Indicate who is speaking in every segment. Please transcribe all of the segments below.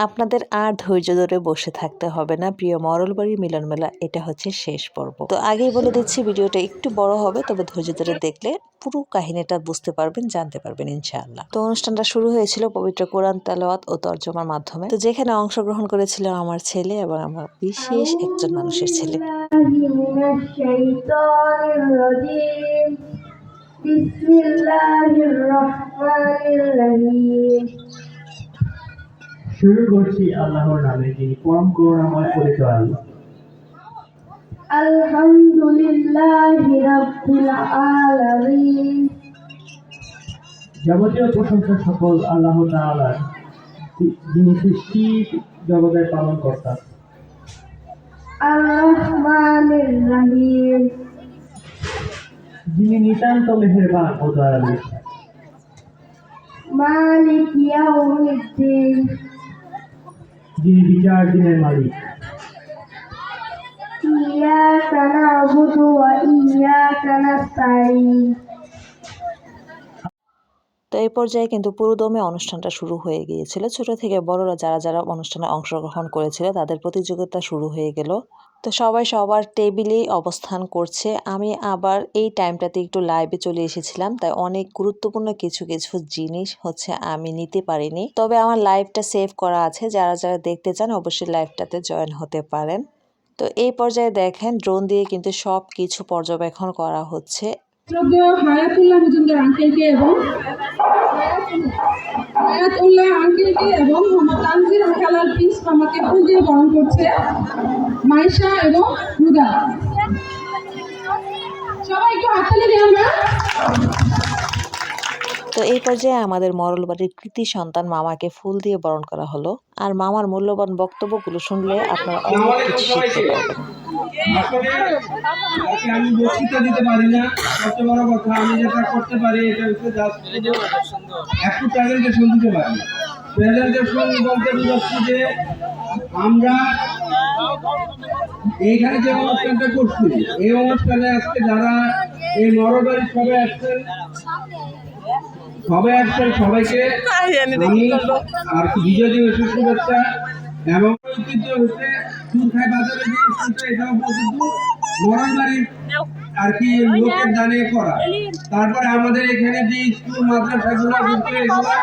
Speaker 1: আপনাদের আর ধৈর্য ধরে বসে থাকতে হবে না। প্রিয় মরলবাড়ি মিলন মেলা এটা হচ্ছে শেষ পর্ব। তো আগেই বলে দিচ্ছি ভিডিওটা একটু বড় হবে, তবে ধৈর্য ধরে দেখলে পুরো কাহিনীটা বুঝতে পারবেন, জানতে পারবেন ইনশাআল্লাহ। তো অনুষ্ঠানটা শুরু হয়েছিল পবিত্র কোরআন তেলাওয়াত ও তর্জমার মাধ্যমে। তো যেখানে অংশগ্রহণ করেছিল আমার ছেলে এবং আমার বিশেষ একজন মানুষের ছেলে। বিসমিল্লাহির রহমানির রহিম।
Speaker 2: শুরু করছি আল্লাহর নামে, যিনি পরম করুণাময় পরিদয়ালু।
Speaker 3: আলহামদুলিল্লাহি রাব্বিল আলামিন।
Speaker 2: যাবতীয় প্রশংসা সকল আল্লাহ তাআলার, যিনি সৃষ্টি জগতের পালন কর্তা।
Speaker 3: আর-রহমানির রহিম।
Speaker 2: যিনি নিতান্ত মেহেরবান ও দয়ালু।
Speaker 3: মালিক ইয়াউমিদ্দিন।
Speaker 2: যিনি বিচার দিনের মালিক।
Speaker 3: ইয়্যাকা না'বুদু ওয়া ইয়্যাকা নাস্তাঈন।
Speaker 1: তো এই পর্যায়ে কিন্তু পুরোদমে অনুষ্ঠানটা শুরু হয়ে গিয়েছিল। ছোট থেকে বড়রা যারা যারা অনুষ্ঠানে অংশগ্রহণ করেছিল তাদের প্রতিযোগিতা শুরু হয়ে গেল। তো সবাই সবার টেবিলেই অবস্থান করছে। আমি আবার এই টাইমটাতে একটু লাইভে চলে এসেছিলাম, তাই অনেক গুরুত্বপূর্ণ কিছু কিছু জিনিস আমি নিতে পারিনি। তবে আমার লাইভটা সেভ করা আছে, যারা যারা দেখতে চান অবশ্যই লাইভটাতে জয়েন হতে পারেন। তো এই পর্যায়ে দেখেন ড্রোন দিয়ে কিন্তু সব কিছু পর্যবেক্ষণ করা হচ্ছে।
Speaker 4: হায়াতুল্লাহ মজুমদার আঙ্কেলকে এবং হায়াতুল্লাহ আঙ্কেলকে এবং মোহাম্মদ তানজির খালার প্রিন্স মামাকে ফুল দিয়ে বরণ করছে মাইশা এবং হুদা। সবাই একটু হাততালি দিন আমরা।
Speaker 1: তো এই পর্যায়ে আমাদের মরলবাড়ির কৃতি সন্তান মামাকে ফুল দিয়ে বরণ করা হলো। আর মামার মূল্যবান বক্তব্যগুলো শুনলে আপনারা অনেক কিছু শিখতে পারবেন।
Speaker 5: আমি বক্তৃতা দিতে পারি না, সবচেয়ে বড় কথা আমি যেটা করতে পারি এটা হচ্ছে একটু প্রেজেন্টেশন দিতে পারি। প্রেজেন্টেশন বলতে বুঝাচ্ছি যে আমরা এইখানে যে অনুষ্ঠানটা করছি, এই অনুষ্ঠানে আজকে যারা এই মরবাড়ির সবাই আসছেন সবাইকে আমি আর বিজয় দিবসের শুভেচ্ছা। এবং ঐতিহ্য হচ্ছে সুরখাই বাজারে যে স্কুলটা, এটাও প্রসিদ্ধ মরণবাড়ির আর কি লোকের দানে করা। তারপরে আমাদের এখানে যে স্কুল মাদ্রাসাগুলো কিন্তু এগুলো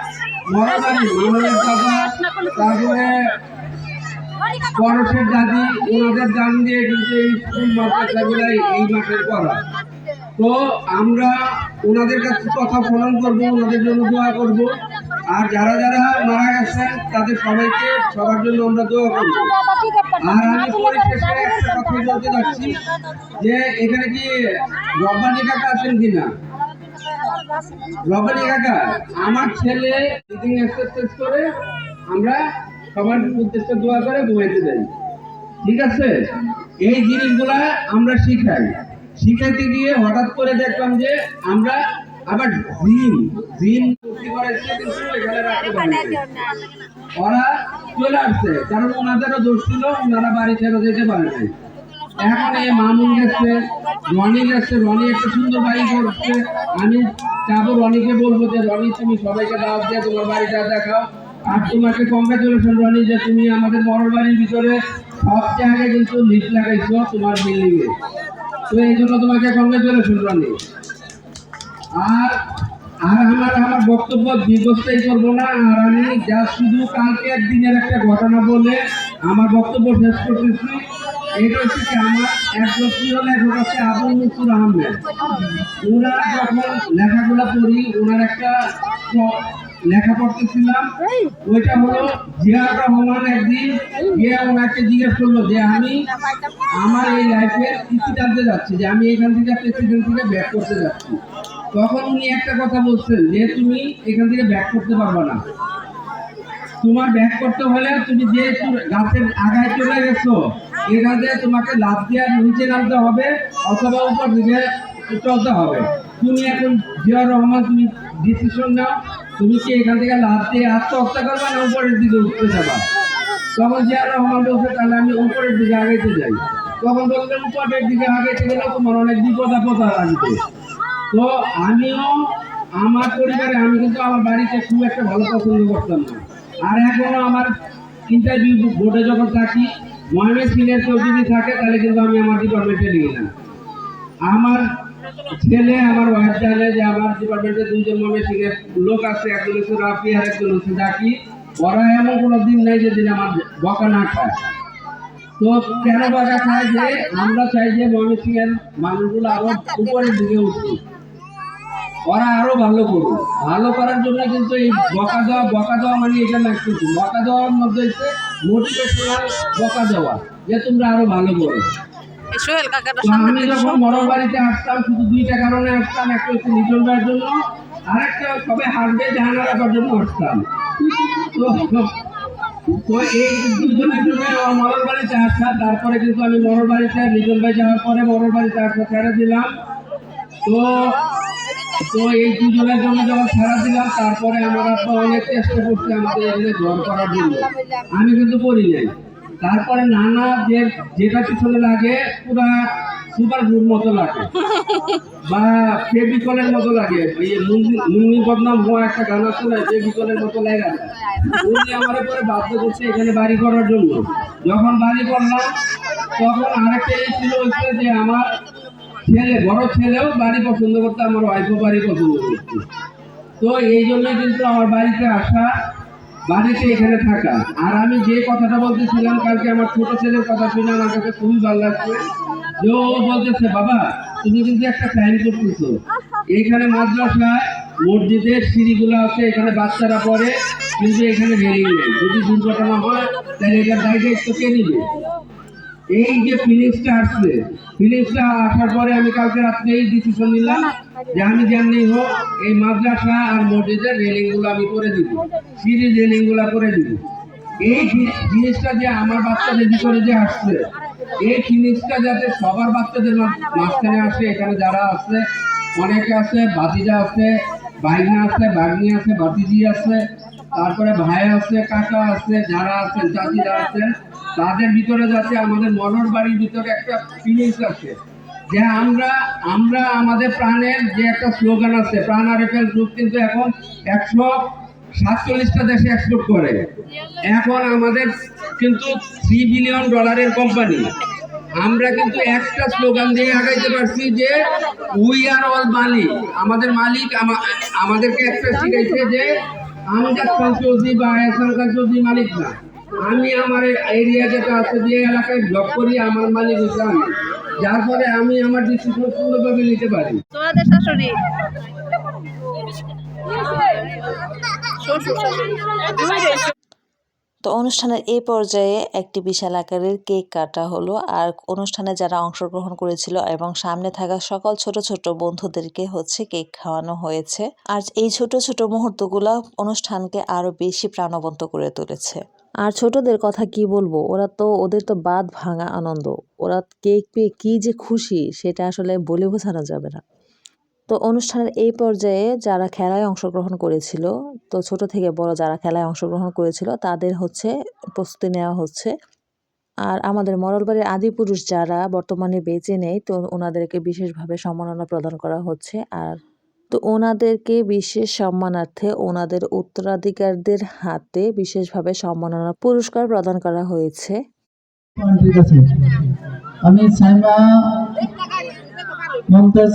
Speaker 5: মরণবাড়ি মানবের দাদা, তারপরে পরশের দাদি, ওনাদের দান দিয়ে কিন্তু এই স্কুল মাদ্রাসাগুলাই এই মাঠের করা। তো আমরা ওনাদের কাছে কথা স্মরণ করবো, ওনাদের জন্য দোয়া করব। আর যারা যারা মারা গেছেন তাদের সবাইকে সবার জন্য আমরা দোয়া করব। আর আমি পরিশেষে একটা কথা বলতে যাচ্ছি যে এখানে কি রব্বানি কাকা আছেন কিনা? রব্বানি কাকা, আমার ছেলে মিটিং এক্সারসাইজ করে আমরা সবার উদ্দেশ্যে দোয়া করে ঘুমাইতে যাই, ঠিক আছে? এই জিনিসগুলা আমরা শিখাইতে গিয়ে হঠাৎ করে দেখলাম যে আমরা আবার জিন ওরা চলে আসছে, কারণ ওনাদেরও দোষ ছিল, ওনারা বাড়ি ছেড়ে যেতে পারে নাই। এখন এই মামুন গেছে, রনি গেছে, রনি একটা সুন্দর বাড়ি করছে। আমি যাবো রনিকে বলবো যে রনি তুমি সবাইকে দাওয়াত দিয়ে তোমার বাড়িটা দেখাও। আর তোমাকে কংগ্রেচুলেশন রনি, যে তুমি আমাদের মরল বাড়ির ভিতরে সবচেয়ে আগে কিন্তু লিফট লাগাইছো তোমার বিল্ডিং এ। তো এই জন্য তোমাকে কংগ্রেচুলেশন রনি। আর আমার বক্তব্য দীর্ঘস্থায়ী করবো না। আর আমি যা শুধু কালকের দিনের একটা ঘটনা বলে আমার বক্তব্য শেষ করতেছি। এটা হচ্ছে কি, আমার একজন প্রিয় লেখক আছে আবুল নসুর আহমেদ। ওনার যখন লেখাগুলো পড়ি, ওনার একটা লেখা পড়তেছিলাম, ওইটা হলো জিয়াউর রহমান একদিন গিয়ে ওনাকে জিজ্ঞেস করলো যে আমি আমার এই লাইফের কিছু জানতে যাচ্ছি, যে আমি এখান থেকে প্রেসিডেন্ট থেকে ব্যাক করতে যাচ্ছি। তখন উনি একটা কথা বলছেন যে তুমি এখান থেকে ব্যাক করতে পারবে না, তোমার ব্যাক করতে হলে তুমি যে গাছের আগায় চলে গেছো এখান থেকে তোমাকে লাফ দিয়ে নিচে নামতে হবে অথবা উপর দিকে চলতে হবে। তুমি এখন জিয়াউর রহমান, তুমি ডিসিশন নাও, তুমি কি এখান থেকে লাফ দিয়ে আত্মহত্যা করবে না উপরের দিকে উঠতে যাবা? তখন জিয়াউর রহমান বলছে তাহলে আমি উপরের দিকে আগাইতে যাই। তখন বললেন উপরের দিকে আগাইতে গেলে তোমার অনেক বিপদ আপদ আসবে। তো আমিও আমার পরিবারে, আমি কিন্তু আমার বাড়িতে খুব একটা ভালো পছন্দ করতাম না, আর এখনো আমার ইন্টারভিউ বোর্ডে যখন থাকি, ময়মনসিংহের কেউ যদি থাকে তাহলে কিন্তু আমি আমার ডিপার্টমেন্টে নিই না। আমার ছেলে আমার ওয়াইফ জানে যে আমার ডিপার্টমেন্টে দুইজন ময়মনসিংহের লোক আছে, একজন হচ্ছে রাফি আর একজন হচ্ছে জাকি। ওরা এমন কোনো দিন নাই যেদিন আমার বকা না খায়। তো কেন বকা খায়? যে আমরা চাই যে ময়মনসিংহের মানুষগুলো আরো উপরের দিকে উঠবে, ওরা আরো ভালো করবে। ভালো করার জন্য কিন্তু এই বকা দেওয়া মানে এটা না, কিন্তু বকা দেওয়ার মধ্যে হচ্ছে মোটিভেশনাল বকা দেওয়া, যে তোমরা আরো ভালো করো। তো আমি যখন মরণ বাড়িতে আসতাম শুধু দুইটা কারণে আসতাম, একটা হচ্ছে লিটন ভাইয়ের জন্য, আরেকটা সবে হারবে জাহানা রাখার জন্য আসতাম। তো এই দুজনের জন্য আমার মরণ বাড়িতে আসা। তারপরে কিন্তু আমি মরণ বাড়িতে লিটন ভাই যাওয়ার পরে মরণ বাড়িতে আসা ছেড়ে দিলাম। তো এই দুজনের জন্য যখন ছাড়া দিলাম, তারপরে আমার আব্বা অনেক চেষ্টা করছে আমাদের এখানে ঘর করার জন্য, আমি কিন্তু করি নাই। তারপরে নানা যেটা পিছনে লাগে পুরা সুপার গ্লুর মতো লাগে বা ফেভিকলের মতো লাগে। মুন্নি বদনাম হওয়া একটা গান আছে না, ফেভিকলের মতো লাগে। উনি আমার পরে বাধ্য করছে এখানে বাড়ি করার জন্য। যখন বাড়ি করলাম তখন আরেকটা এই ছিল যে আমার বড় ছেলেও বাড়ি পছন্দ করতে, আমার ওয়াইফও বাড়ি পছন্দ করতো। তো এই জন্যই কিন্তু আমার বাড়িতে আসা, বাড়িতে এখানে থাকা। আর আমি যে কথাটা বলতেছিলাম কালকে, আমার ছোট ছেলের কথা শুনে আমার কাছে খুবই ভালো লাগছে। যে ও বলতেছে, বাবা তুমি কিন্তু একটা ক্রাইম করতেছো। এইখানে মাদ্রাসায় মসজিদের সিঁড়িগুলো আছে, এখানে বাচ্চারা পড়ে, কিন্তু এখানে রেলিং নেই। যদি দুর্ঘটনা হয় তাহলে এটার দায়িত্ব কে নিবে? এই যে ফিলিংসটা আসছে, ফিলিংসটা আসার পরে আমি কালকে রাত্রে এই ডিসিশন নিলাম যে আমি যেমনি হোক এই মাদ্রাসা আর মসজিদের রেলিং গুলো আমি করে দিব, সিঁড়ির রেলিং গুলা করে দিব। এই জিনিসটা যে আমার বাচ্চাদের ভিতরে যে আসছে, এই ফিলিংসটা যাতে সবার বাচ্চাদের মাঝখানে আসে। এখানে যারা আছে অনেকে আছে, ভাতিজা আছে, ভাইনা আছে, ভাগ্নি আছে, ভাতিজি আছে, তারপরে ভাই আছে, কাকা আছে, যারা আছেন চাচিরা আছেন, তাদের ভিতরে যাতে আমাদের মনের বাড়ির ভিতরে একটা ফিলিংস আছে যে আমরা আমাদের প্রাণের যে একটা স্লোগান আছে, প্রাণ আরএফএল গ্রুপ কিন্তু এখন 147টা দেশে এক্সপোর্ট করে। এখন আমাদের কিন্তু $3 বিলিয়ন কোম্পানি। আমরা কিন্তু একটা স্লোগান দিয়ে আগাইতে পারছি যে উই আর অল মালিক। আমাদের মালিক আমাদেরকে একটা শিখাইছে যে আমজাদ খান চৌধুরী বা আহসান খান চৌধুরী মালিক না, আমি আমার এরিয়া যেটা আছে, যে এলাকায় ব্লক করি, আমার মালিক হচ্ছে আমি। যার ফলে আমি আমার ডিসিশন সুন্দরভাবে নিতে পারি।
Speaker 1: তো অনুষ্ঠানের এই পর্যায়ে একটি বিশাল আকারের কেক কাটা হলো। আর অনুষ্ঠানে যারা অংশগ্রহণ করেছিল এবং সামনে থাকা সকল ছোট ছোট বন্ধুদেরকে কেক খাওয়ানো হয়েছে। আর এই ছোট ছোট মুহূর্তগুলো অনুষ্ঠানকে আরো বেশি প্রাণবন্ত করে তুলেছে। আর ছোটদের কথা কি বলবো, ওদের তো বাদ ভাঙা আনন্দ। ওরা কেক পেয়ে কি যে খুশি, সেটা আসলে বলে বোঝানো যাবে না। তো অনুষ্ঠানের এই পর্যায়ে যারা খেলায় অংশগ্রহণ করেছিল, তো ছোট থেকে বড় যারা খেলায় অংশগ্রহণ করেছিল তাদের প্রস্তুতি নেওয়া হচ্ছে। আর আমাদের মরলবাড়ির আদিপুরুষ যারা বর্তমানে বেঁচে নেই, তো ওনাদেরকে বিশেষভাবে সম্মাননা প্রদান করা হচ্ছে। আর তো ওনাদেরকে বিশেষ সম্মানার্থে ওনাদের উত্তরাধিকারদের হাতে বিশেষভাবে সম্মাননা পুরস্কার প্রদান করা হয়েছে।
Speaker 2: ঠিক আছে, আমি সাইমা মমতাজ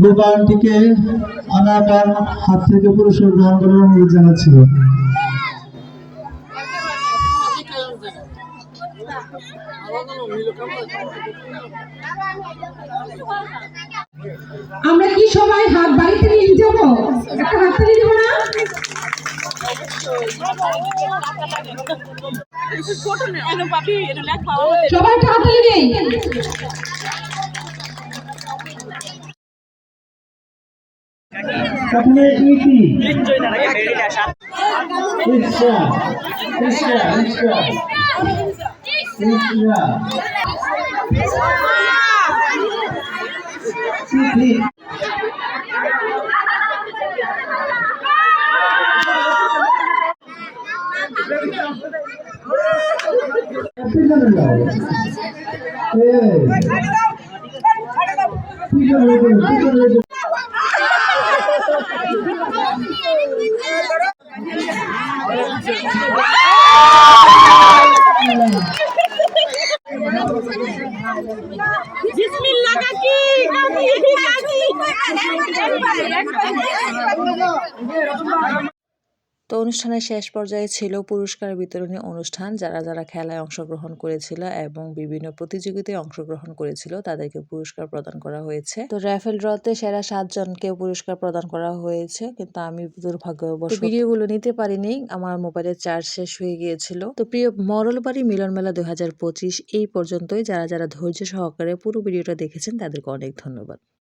Speaker 2: রুবা আন্টিকে আনাবার হাত থেকে পুরস্কার গ্রহণ করার অনুরোধ জানাচ্ছিল।
Speaker 4: আমরা কি সবাই হাত বাড়িতে নিয়ে যাবো? একটা হাত তালি দেবো না? সবাই একটা হাত তালি দেই।
Speaker 2: প্রথমে ইতি
Speaker 3: ইসলাম
Speaker 1: তো অনুষ্ঠানের শেষ পর্যায়ে ছিল পুরস্কার বিতরণী অনুষ্ঠান। যারা যারা খেলায় অংশগ্রহণ করেছিল এবং বিভিন্ন প্রতিযোগিতায় অংশগ্রহণ করেছিল তাদেরকে পুরস্কার প্রদান করা হয়েছে। তো র্যাফেল ড্রতে সেরা 7 জনকে পুরস্কার প্রদান করা হয়েছে, কিন্তু আমি দুর্ভাগ্যবশত ভিডিওগুলো নিতে পারিনি, আমার মোবাইলের চার্জ শেষ হয়ে গিয়েছিল। তো প্রিয় মরলবাড়ি মিলন মেলা 2025 এই পর্যন্তই। যারা যারা ধৈর্য সহকারে পুরো ভিডিওটা দেখেছেন তাদেরকে অনেক ধন্যবাদ।